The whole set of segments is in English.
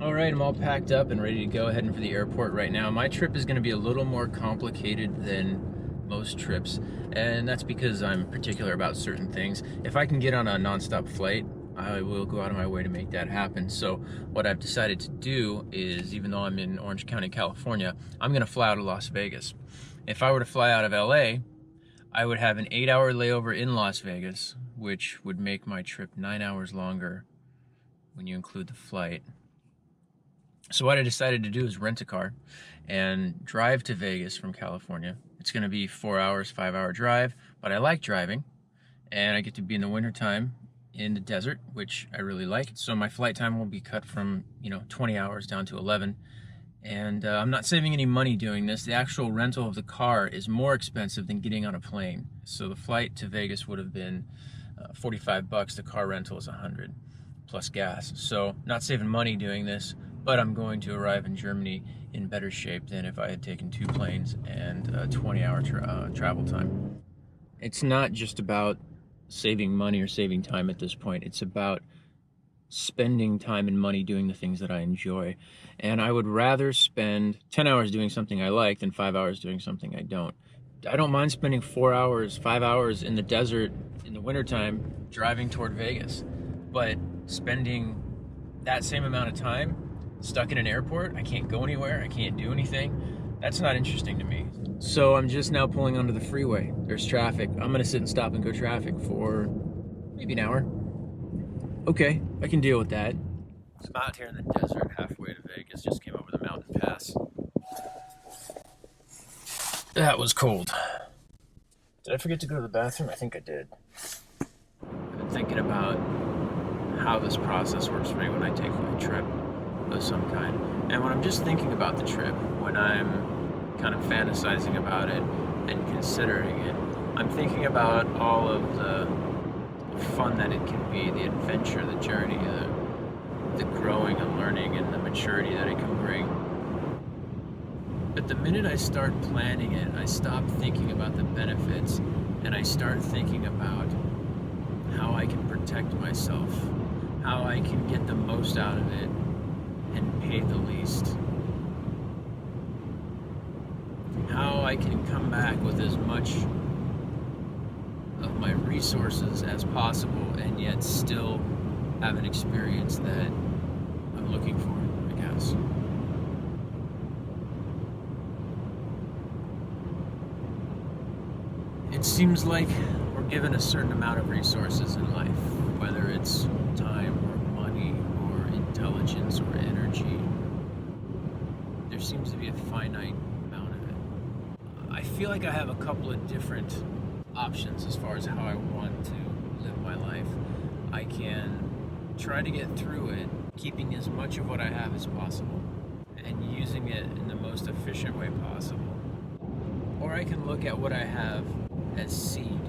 All right, I'm all packed up and ready to go, heading for the airport right now. My trip is going to be a little more complicated than most trips, and that's because I'm particular about certain things. If I can get on a nonstop flight, I will go out of my way to make that happen. So what I've decided to do is, even though I'm in Orange County, California, I'm going to fly out of Las Vegas. If I were to fly out of LA, I would have an 8-hour layover in Las Vegas, which would make my trip 9 hours longer when you include the flight. So what I decided to do is rent a car and drive to Vegas from California. It's going to be 4 hours, 5-hour drive, but I like driving, and I get to be in the wintertime in the desert, which I really like. So my flight time will be cut from 20 hours down to 11. And I'm not saving any money doing this. The actual rental of the car is more expensive than getting on a plane. So the flight to Vegas would have been $45. The car rental is 100 plus gas. So not saving money doing this, but I'm going to arrive in Germany in better shape than if I had taken 2 planes and a 20-hour travel time. It's not just about saving money or saving time at this point. It's about spending time and money doing the things that I enjoy. And I would rather spend 10 hours doing something I like than 5 hours doing something I don't. I don't mind spending 4 hours, 5 hours in the desert in the wintertime driving toward Vegas. But spending that same amount of time stuck in an airport, I can't go anywhere, I can't do anything, that's not interesting to me. So I'm just now pulling onto the freeway. There's traffic. I'm gonna sit and stop and go traffic for maybe an hour. Okay, I can deal with that. So I'm out here in the desert halfway to Vegas, just came over the mountain pass. That was cold. Did I forget to go to the bathroom? I think I did. I've been thinking about how this process works for me when I take a trip of some kind. And when I'm just thinking about the trip, when I'm kind of fantasizing about it and considering it, I'm thinking about all of the fun that it can be, the adventure, the journey, the growing and learning and the maturity that it can bring. But the minute I start planning it, I stop thinking about the benefits and I start thinking about how I can protect myself, how I can get the most out of it and pay the least. How I can come back with as much of my resources as possible and yet still have an experience that I'm looking for, I guess. It seems like we're given a certain amount of resources in life, whether it's time or money or intelligence or energy. There seems to be a finite amount of it. I feel like I have a couple of different options as far as how I want to live my life. I can try to get through it, keeping as much of what I have as possible and using it in the most efficient way possible. Or I can look at what I have as seed,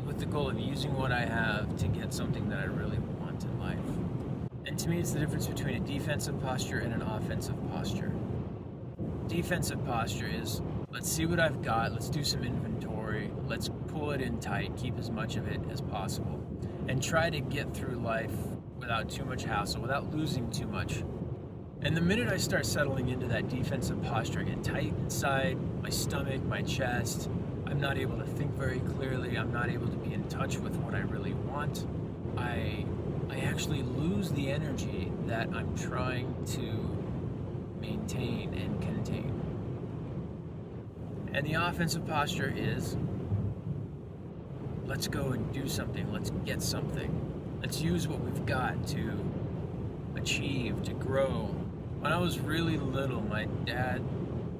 with the goal of using what I have to get something that I really want in life. And to me, it's the difference between a defensive posture and an offensive posture. Defensive posture is, let's see what I've got, let's do some inventory, let's pull it in tight, keep as much of it as possible, and try to get through life without too much hassle, without losing too much. And the minute I start settling into that defensive posture, I get tight inside, my stomach, my chest, I'm not able to think very clearly, I'm not able to be in touch with what I really want. I actually lose the energy that I'm trying to maintain and contain. And the offensive posture is, let's go and do something, let's get something. Let's use what we've got to achieve, to grow. When I was really little, my dad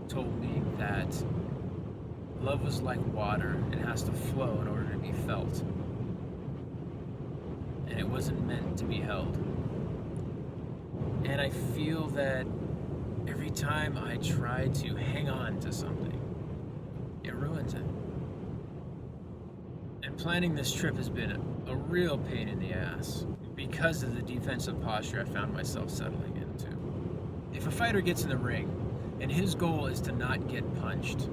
told me that love was like water. It has to flow in order to be felt. And it wasn't meant to be held. And I feel that every time I try to hang on to something, it ruins it. And planning this trip has been a real pain in the ass because of the defensive posture I found myself settling into. If a fighter gets in the ring and his goal is to not get punched,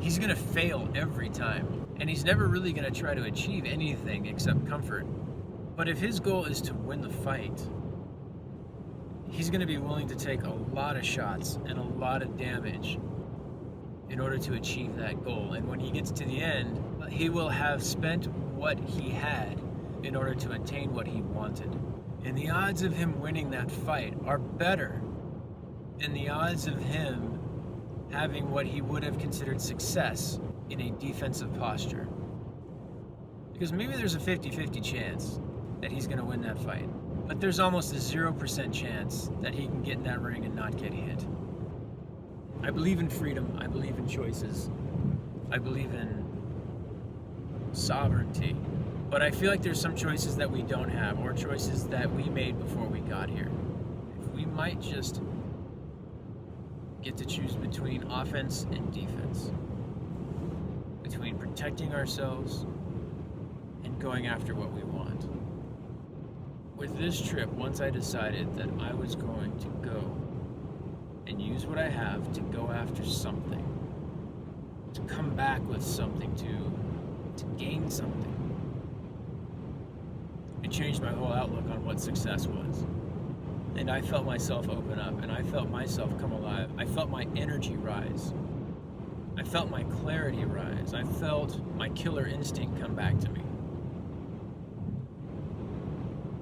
he's gonna fail every time. And he's never really gonna try to achieve anything except comfort. But if his goal is to win the fight, he's going to be willing to take a lot of shots and a lot of damage in order to achieve that goal. And when he gets to the end, he will have spent what he had in order to attain what he wanted. And the odds of him winning that fight are better than the odds of him having what he would have considered success in a defensive posture. Because maybe there's a 50-50 chance that he's going to win that fight, but there's almost a 0% chance that he can get in that ring and not get hit. I believe in freedom. I believe in choices. I believe in sovereignty. But I feel like there's some choices that we don't have, or choices that we made before we got here. If we might just get to choose between offense and defense, between protecting ourselves and going after what we want. With this trip, once I decided that I was going to go and use what I have to go after something, to come back with something, to gain something, it changed my whole outlook on what success was. And I felt myself open up, and I felt myself come alive. I felt my energy rise. I felt my clarity rise. I felt my killer instinct come back to me.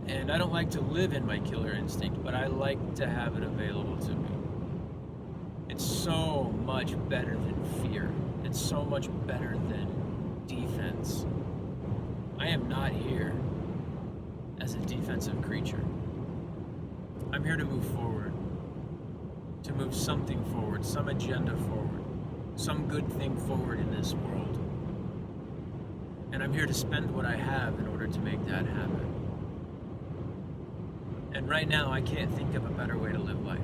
And I don't like to live in my killer instinct, but I like to have it available to me. It's so much better than fear. It's so much better than defense. I am not here as a defensive creature. I'm here to move forward, to move something forward, some agenda forward, some good thing forward in this world. And I'm here to spend what I have in order to make that happen. And right now, I can't think of a better way to live life.